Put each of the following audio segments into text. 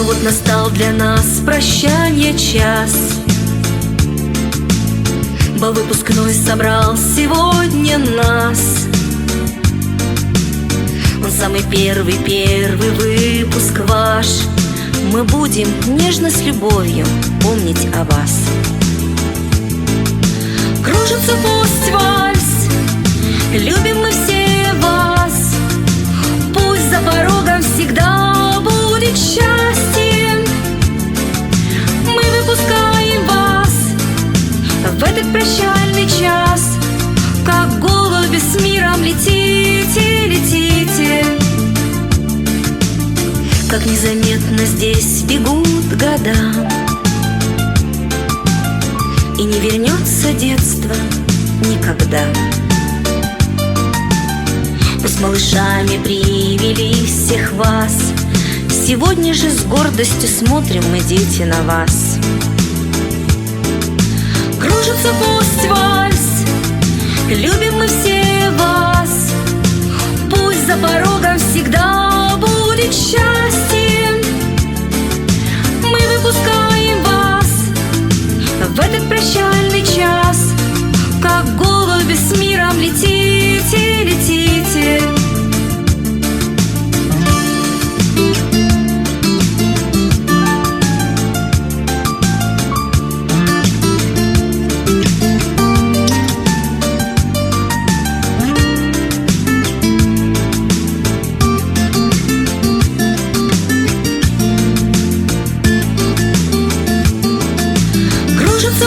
Ну вот настал для нас прощанье час. Бал выпускной собрал сегодня нас. Он самый первый выпуск ваш. Мы будем нежно с любовью помнить о вас. Кружится пусть вальс, любим мы все вас. Пусть за порогом всегда будет счастье. Мы выпускаем вас в этот прощальный час. Как голуби с миром летите, летите. Как незаметно здесь бегут года, и не вернется детство никогда. Мы с малышами привели всех вас. Сегодня же с гордостью смотрим мы, дети, на вас. Кружится пусть вальс, любим мы все вас. Пусть за порогом всегда будет счастье. Мы выпускаем вас в этот прощальный час. Как голуби с миром летите, летите.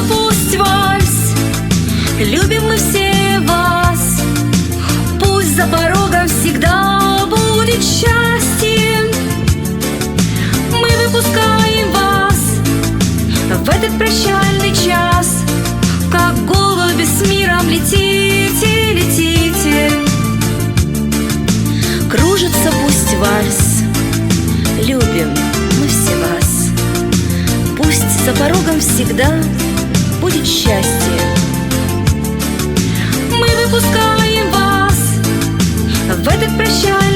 Пусть вальс, любим мы все вас. Пусть за порогом всегда будет счастье. Мы выпускаем вас в этот прощальный час. Как голуби с миром летите, летите. Кружится пусть вальс, любим мы все вас. Пусть за порогом всегда будет счастье. Мы выпускаем вас в этот прощальный